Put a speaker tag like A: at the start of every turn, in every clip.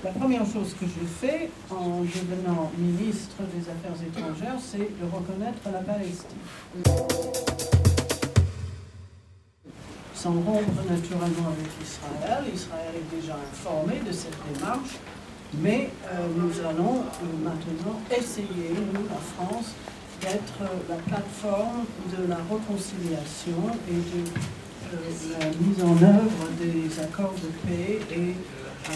A: La première chose que j'ai fait en devenant ministre des Affaires étrangères, c'est de reconnaître la Palestine. Sans rompre naturellement avec Israël. Israël est déjà informé de cette démarche, mais nous allons maintenant essayer, nous, la France, d'être la plateforme de la réconciliation et de la mise en œuvre des accords de paix et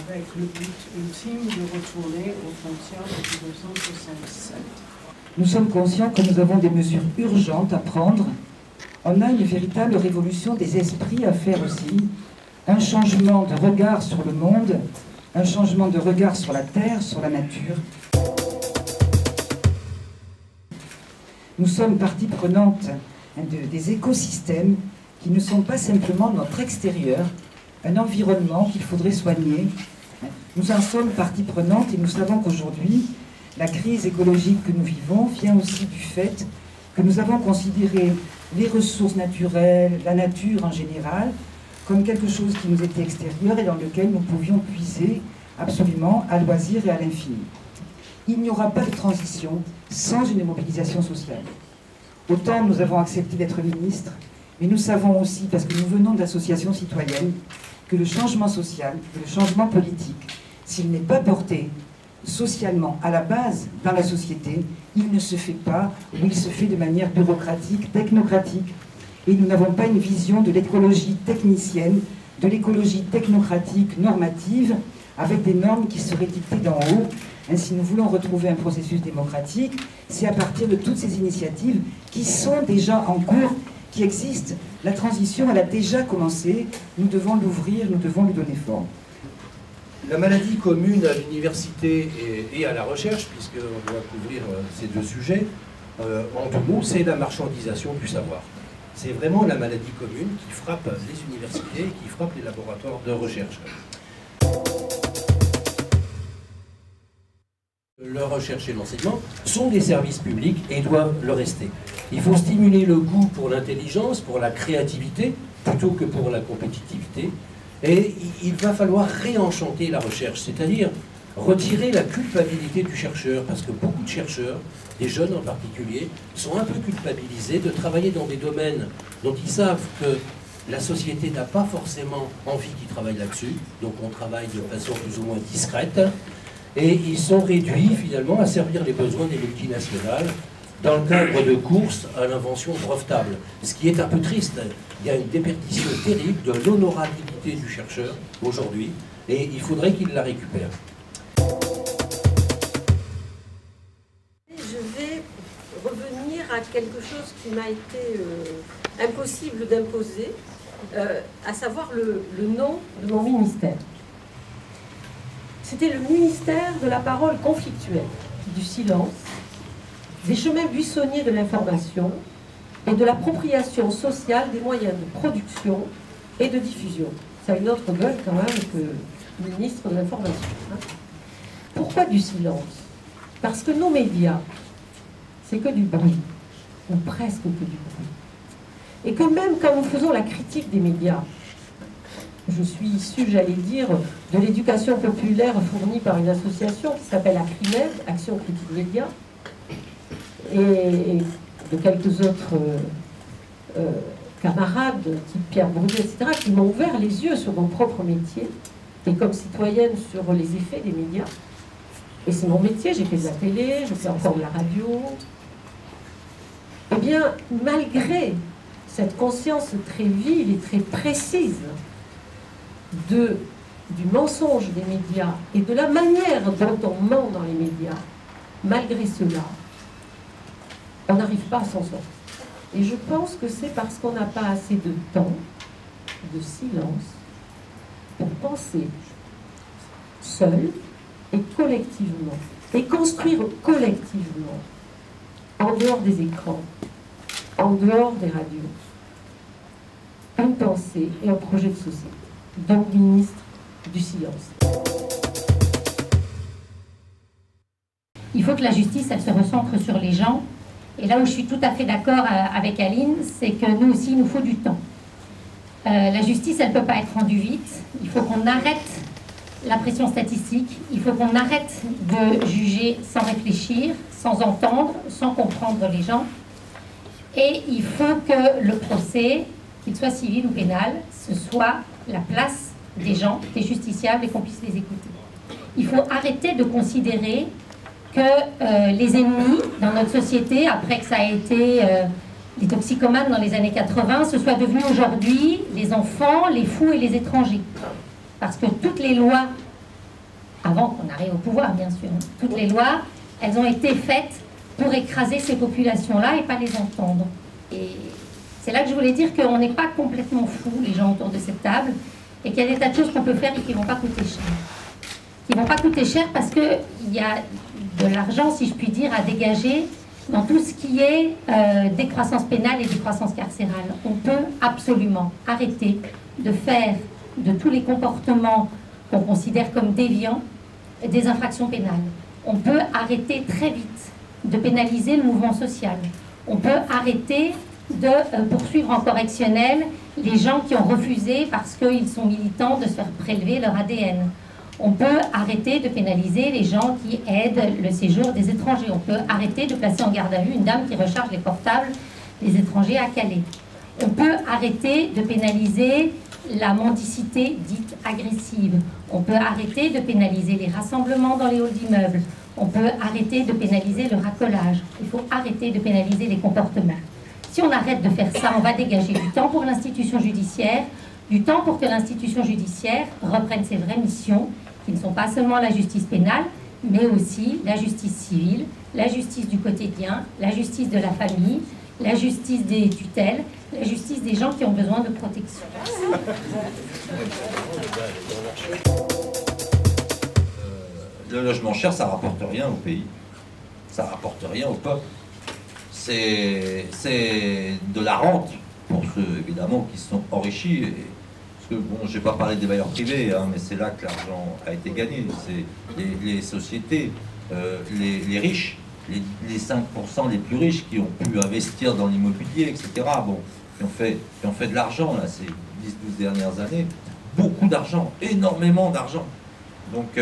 A: avec le but ultime de retourner aux frontières de 1967.
B: Nous sommes conscients que nous avons des mesures urgentes à prendre. On a une véritable révolution des esprits à faire aussi, un changement de regard sur le monde, un changement de regard sur la terre, sur la nature. Nous sommes partie prenante des écosystèmes qui ne sont pas simplement notre extérieur, un environnement qu'il faudrait soigner. Nous en sommes partie prenante et nous savons qu'aujourd'hui, la crise écologique que nous vivons vient aussi du fait que nous avons considéré les ressources naturelles, la nature en général, comme quelque chose qui nous était extérieur et dans lequel nous pouvions puiser absolument à loisir et à l'infini. Il n'y aura pas de transition sans une mobilisation sociale. Autant nous avons accepté d'être ministres, mais nous savons aussi, parce que nous venons d'associations citoyennes, que le changement social, le changement politique, s'il n'est pas porté socialement à la base dans la société, il ne se fait pas, ou il se fait de manière bureaucratique, technocratique. Et nous n'avons pas une vision de l'écologie technicienne, de l'écologie technocratique, normative, avec des normes qui seraient dictées d'en haut. Si nous voulons retrouver un processus démocratique, c'est à partir de toutes ces initiatives qui sont déjà en cours, qui existent. La transition, elle a déjà commencé, nous devons l'ouvrir, nous devons lui donner forme.
C: La maladie commune à l'université et à la recherche, puisqu'on doit couvrir ces deux sujets, en tout mot, c'est la marchandisation du savoir. C'est vraiment la maladie commune qui frappe les universités et qui frappe les laboratoires de recherche. La recherche et l'enseignement sont des services publics et doivent le rester. Il faut stimuler le goût pour l'intelligence, pour la créativité, plutôt que pour la compétitivité. Et il va falloir réenchanter la recherche, c'est-à-dire retirer la culpabilité du chercheur, parce que beaucoup de chercheurs, des jeunes en particulier, sont un peu culpabilisés de travailler dans des domaines dont ils savent que la société n'a pas forcément envie qu'ils travaillent là-dessus, donc on travaille de façon plus ou moins discrète, et ils sont réduits finalement à servir les besoins des multinationales dans le cadre de courses à l'invention brevetable. Ce qui est un peu triste, il y a une déperdition terrible de l'honorabilité du chercheur aujourd'hui, et il faudrait qu'il la récupère.
D: Je vais revenir à quelque chose qui m'a été impossible d'imposer, à savoir le nom de mon ministère. C'était le ministère de la parole conflictuelle, du silence, des chemins buissonniers de l'information et de l'appropriation sociale des moyens de production et de diffusion. Ça a une autre gueule quand même que ministre de l'Information. Pourquoi du silence? Parce que nos médias, c'est que du bruit, ou presque que du bruit. Et que même quand nous faisons la critique des médias, je suis issue, j'allais dire, de l'éducation populaire fournie par une association qui s'appelle ACRIMED, Action Critique Média, et de quelques autres camarades, type Pierre Bourdieu, etc., qui m'ont ouvert les yeux sur mon propre métier, et comme citoyenne sur les effets des médias. Et c'est mon métier, j'ai fait de la télé, je fais encore de la radio. Eh bien, malgré cette conscience très vive et très précise du mensonge des médias et de la manière dont on ment dans les médias, malgré cela, on n'arrive pas à s'en sortir. Et je pense que c'est parce qu'on n'a pas assez de temps, de silence, pour penser seul et collectivement, et construire collectivement, en dehors des écrans, en dehors des radios, une pensée et un projet de société. Donc, ministre du silence.
E: Il faut que la justice, elle se recentre sur les gens. Et là où je suis tout à fait d'accord avec Aline, c'est que nous aussi, il nous faut du temps. La justice, elle ne peut pas être rendue vite. Il faut qu'on arrête la pression statistique. Il faut qu'on arrête de juger sans réfléchir, sans entendre, sans comprendre les gens. Et il faut que le procès, qu'il soit civil ou pénal, ce soit la place des gens, des justiciables, et qu'on puisse les écouter. Il faut arrêter de considérer que les ennemis dans notre société, après que ça a été les toxicomanes dans les années 80, ce soit devenu aujourd'hui les enfants, les fous et les étrangers. Parce que toutes les lois, avant qu'on arrive au pouvoir bien sûr, toutes les lois, elles ont été faites pour écraser ces populations-là et pas les entendre. Et c'est là que je voulais dire qu'on n'est pas complètement fous, les gens autour de cette table, et qu'il y a des tas de choses qu'on peut faire et qui ne vont pas coûter cher. Qui ne vont pas coûter cher parce qu'il y a de l'argent, si je puis dire, à dégager dans tout ce qui est décroissance pénale et décroissance carcérale. On peut absolument arrêter de faire de tous les comportements qu'on considère comme déviants des infractions pénales. On peut arrêter très vite de pénaliser le mouvement social. On peut arrêter de poursuivre en correctionnel les gens qui ont refusé parce qu'ils sont militants de se faire prélever leur ADN. On peut arrêter de pénaliser les gens qui aident le séjour des étrangers. On peut arrêter de placer en garde à vue une dame qui recharge les portables des étrangers à Calais. On peut arrêter de pénaliser la mendicité dite agressive. On peut arrêter de pénaliser les rassemblements dans les halls d'immeubles. On peut arrêter de pénaliser le racolage. Il faut arrêter de pénaliser les comportements. Si on arrête de faire ça, on va dégager du temps pour l'institution judiciaire, du temps pour que l'institution judiciaire reprenne ses vraies missions, qui ne sont pas seulement la justice pénale, mais aussi la justice civile, la justice du quotidien, la justice de la famille, la justice des tutelles, la justice des gens qui ont besoin de protection.
F: Le logement cher, ça rapporte rien au pays, ça rapporte rien au peuple. C'est de la rente pour ceux, évidemment, qui se sont enrichis. Parce que, bon, je n'ai pas parlé des bailleurs privés, hein, mais c'est là que l'argent a été gagné. C'est les sociétés, les riches, les 5% les plus riches qui ont pu investir dans l'immobilier, etc., bon, qui ont fait de l'argent, là, ces 10-12 dernières années. Beaucoup d'argent, énormément d'argent. Donc,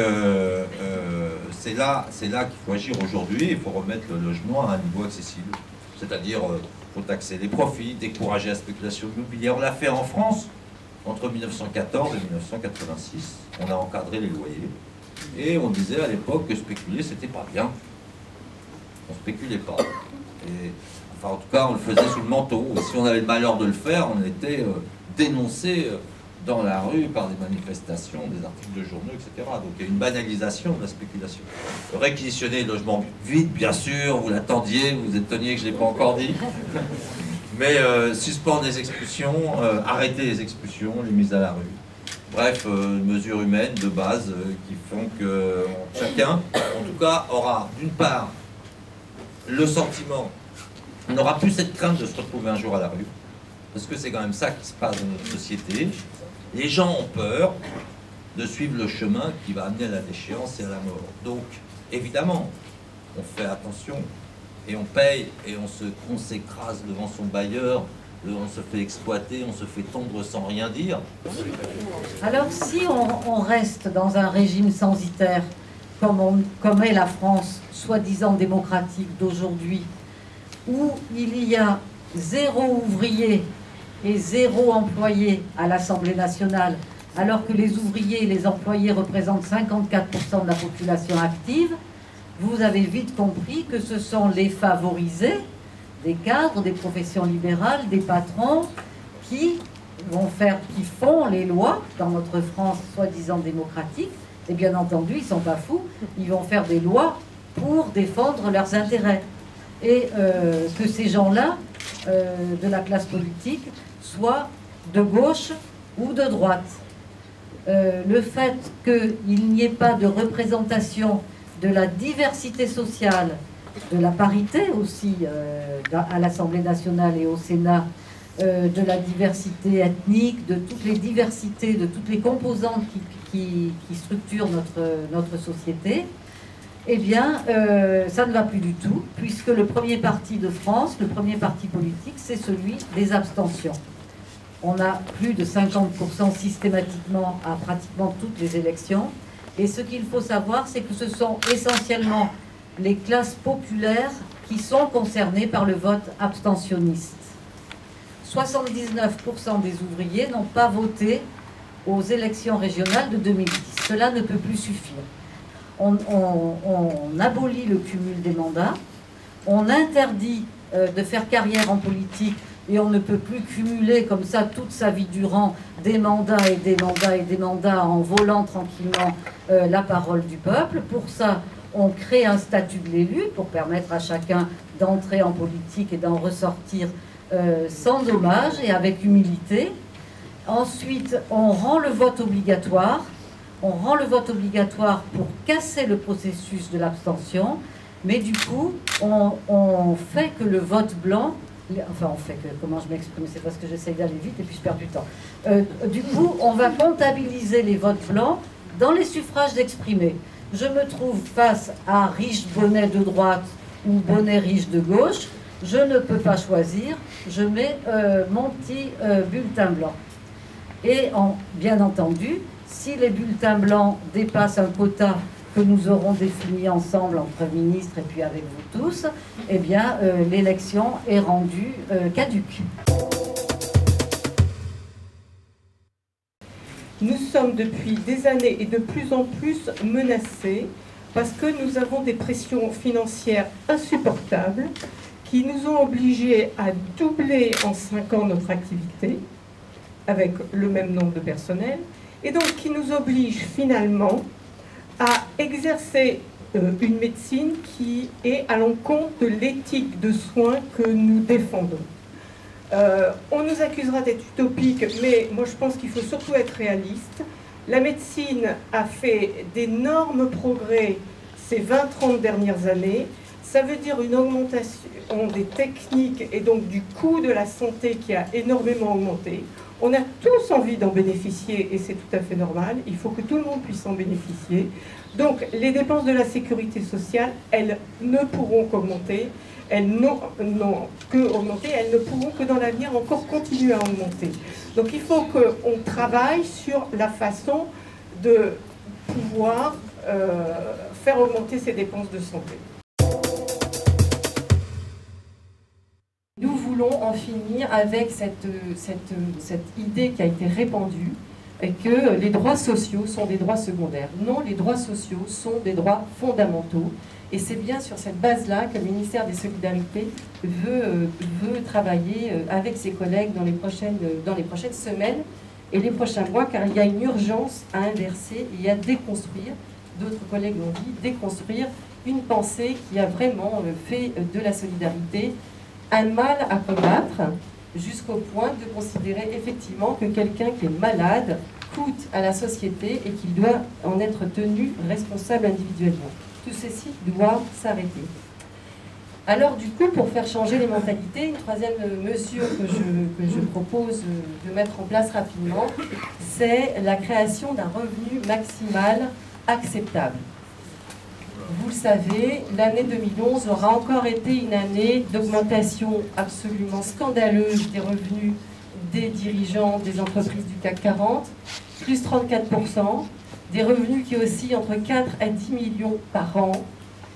F: c'est là qu'il faut agir aujourd'hui. Il faut remettre le logement à un niveau accessible. C'est-à-dire, il faut taxer les profits, décourager la spéculation immobilière. On l'a fait en France entre 1914 et 1986. On a encadré les loyers. Et on disait à l'époque que spéculer, c'était pas bien. On spéculait pas. Et, enfin, en tout cas, on le faisait sous le manteau. Et si on avait le malheur de le faire, on était dénoncé dans la rue par des manifestations, des articles de journaux, etc. Donc il y a une banalisation de la spéculation. Réquisitionner les logements vides, bien sûr, vous l'attendiez, vous étonniez que je ne l'ai pas encore dit. Mais suspendre les expulsions, arrêter les expulsions, les mises à la rue. Bref, mesures humaines de base qui font que chacun, en tout cas, aura d'une part le sentiment, on n'aura plus cette crainte de se retrouver un jour à la rue, parce que c'est quand même ça qui se passe dans notre société. Les gens ont peur de suivre le chemin qui va amener à la déchéance et à la mort. Donc, évidemment, on fait attention et on paye et on s'écrase devant son bailleur, on se fait exploiter, on se fait tondre sans rien dire.
G: Alors, si on reste dans un régime censitaire, comme est la France, soi-disant démocratique d'aujourd'hui, où il y a 0 ouvrier et 0 employés à l'Assemblée nationale, alors que les ouvriers et les employés représentent 54% de la population active, vous avez vite compris que ce sont les favorisés, des cadres, des professions libérales, des patrons, qui font les lois dans notre France soi-disant démocratique. Et bien entendu, ils ne sont pas fous, ils vont faire des lois pour défendre leurs intérêts. Et que ces gens-là, de la classe politique, soient de gauche ou de droite. Le fait qu'il n'y ait pas de représentation de la diversité sociale, de la parité aussi à l'Assemblée nationale et au Sénat, de la diversité ethnique, de toutes les diversités, de toutes les composantes qui structurent notre société, eh bien, ça ne va plus du tout, puisque le premier parti de France, le premier parti politique, c'est celui des abstentions. On a plus de 50% systématiquement à pratiquement toutes les élections. Et ce qu'il faut savoir, c'est que ce sont essentiellement les classes populaires qui sont concernées par le vote abstentionniste. 79% des ouvriers n'ont pas voté aux élections régionales de 2010. Cela ne peut plus suffire. On abolit le cumul des mandats, on interdit de faire carrière en politique et on ne peut plus cumuler comme ça toute sa vie durant des mandats et des mandats et des mandats en volant tranquillement la parole du peuple. Pour ça, on crée un statut de l'élu pour permettre à chacun d'entrer en politique et d'en ressortir sans dommage et avec humilité. Ensuite, on rend le vote obligatoire. On rend le vote obligatoire pour casser le processus de l'abstention, mais du coup, on fait que le vote blanc, enfin on fait que, comment je m'exprime, c'est parce que j'essaye d'aller vite et puis je perds du temps. Du coup, on va comptabiliser les votes blancs dans les suffrages exprimés. Je me trouve face à riche bonnet de droite ou bonnet riche de gauche, je ne peux pas choisir, je mets mon petit bulletin blanc. Et bien entendu, si les bulletins blancs dépassent un quota que nous aurons défini ensemble entre ministres et puis avec vous tous, eh bien l'élection est rendue caduque.
H: Nous sommes depuis des années et de plus en plus menacés parce que nous avons des pressions financières insupportables qui nous ont obligés à doubler en 5 ans notre activité avec le même nombre de personnel et donc qui nous obligent finalement à exercer une médecine qui est à l'encontre de l'éthique de soins que nous défendons. On nous accusera d'être utopique, mais moi je pense qu'il faut surtout être réaliste. La médecine a fait d'énormes progrès ces 20-30 dernières années. Ça veut dire une augmentation des techniques et donc du coût de la santé qui a énormément augmenté. On a tous envie d'en bénéficier et c'est tout à fait normal. Il faut que tout le monde puisse en bénéficier. Donc les dépenses de la sécurité sociale, elles ne pourront qu'augmenter. Elles n'ont que augmenter, elles ne pourront que dans l'avenir encore continuer à augmenter. Donc il faut qu'on travaille sur la façon de pouvoir faire augmenter ces dépenses de santé.
D: Nous voulons en finir avec cette idée qui a été répandue que les droits sociaux sont des droits secondaires. Non, les droits sociaux sont des droits fondamentaux. Et c'est bien sur cette base-là que le ministère des Solidarités veut travailler avec ses collègues dans les prochaines semaines et les prochains mois, car il y a une urgence à inverser et à déconstruire, d'autres collègues l'ont dit, déconstruire une pensée qui a vraiment fait de la solidarité un mal à combattre, jusqu'au point de considérer effectivement que quelqu'un qui est malade coûte à la société et qu'il doit en être tenu responsable individuellement. Tout ceci doit s'arrêter. Alors du coup, pour faire changer les mentalités, une troisième mesure que je propose de mettre en place rapidement, c'est la création d'un revenu maximal acceptable. Vous le savez, l'année 2011 aura encore été une année d'augmentation absolument scandaleuse des revenus des dirigeants des entreprises du CAC 40, plus 34%, des revenus qui oscillent entre 4 à 10 millions par an.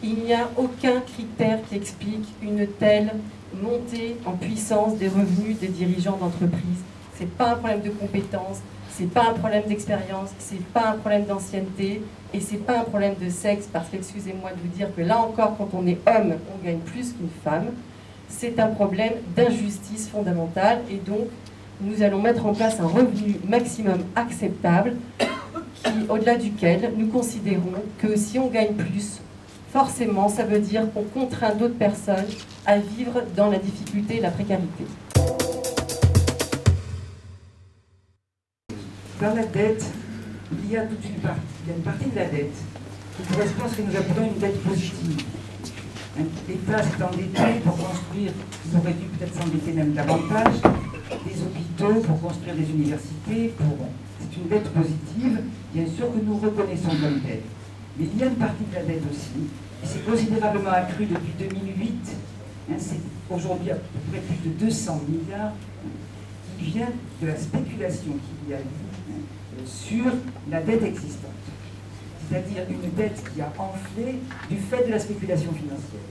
D: Il n'y a aucun critère qui explique une telle montée en puissance des revenus des dirigeants d'entreprise. Ce n'est pas un problème de compétence, ce n'est pas un problème d'expérience, ce n'est pas un problème d'ancienneté et ce n'est pas un problème de sexe, parce qu'excusez-moi de vous dire que là encore, quand on est homme, on gagne plus qu'une femme. C'est un problème d'injustice fondamentale et donc nous allons mettre en place un revenu maximum acceptable au-delà duquel nous considérons que si on gagne plus, forcément, ça veut dire qu'on contraint d'autres personnes à vivre dans la difficulté et la précarité.
B: Dans la dette, il y a toute une partie. Il y a une partie de la dette qui correspond à ce que nous appelons une dette positive. L'État s'est endetté pour construire, il aurait dû peut-être s'endetter même davantage, des hôpitaux, pour construire des universités, c'est une dette positive, bien sûr, que nous reconnaissons comme dette. Mais il y a une partie de la dette aussi, et c'est considérablement accru depuis 2008, c'est aujourd'hui à peu près plus de 200 milliards, qui vient de la spéculation qu'il y a eu sur la dette existante. c'est-à-dire une dette qui a enflé du fait de la spéculation financière.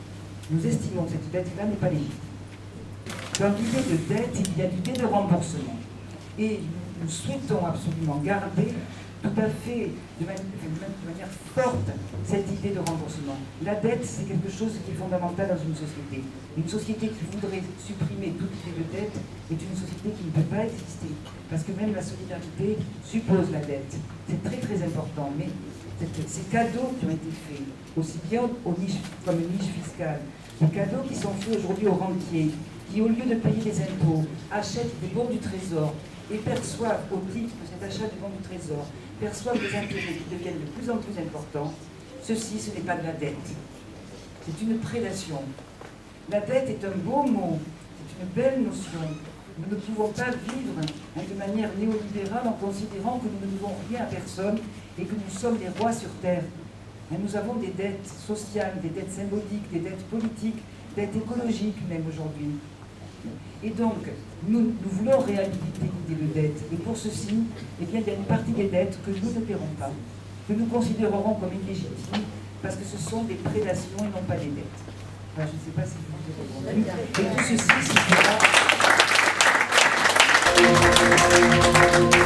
B: Nous estimons que cette dette-là n'est pas légitime. Dans l'idée de dette, il y a l'idée de remboursement. Et nous souhaitons absolument garder tout à fait, de manière forte, cette idée de remboursement. La dette, c'est quelque chose qui est fondamental dans une société. Une société qui voudrait supprimer toute idée de dette est une société qui ne peut pas exister. Parce que même la solidarité suppose la dette. C'est très très important. Mais ces cadeaux qui ont été faits, aussi bien comme une niche fiscale, les cadeaux qui sont faits aujourd'hui aux rentiers, qui au lieu de payer des impôts, achètent des bons du trésor et perçoivent au titre de cet achat des bons du trésor, perçoivent des intérêts qui deviennent de plus en plus importants, ceci, ce n'est pas de la dette. C'est une prédation. La dette est un beau mot, c'est une belle notion. Nous ne pouvons pas vivre de manière néolibérale en considérant que nous ne devons rien à personne et que nous sommes des rois sur terre. Nous avons des dettes sociales, des dettes symboliques, des dettes politiques, des dettes écologiques même aujourd'hui. Et donc, nous voulons réhabiliter l'idée de dette. Et pour ceci, eh bien, il y a une partie des dettes que nous ne paierons pas, que nous considérerons comme illégitimes, parce que ce sont des prédations et non pas des dettes. Enfin, je ne sais pas si vous avez répondu. Et tout ceci, c'est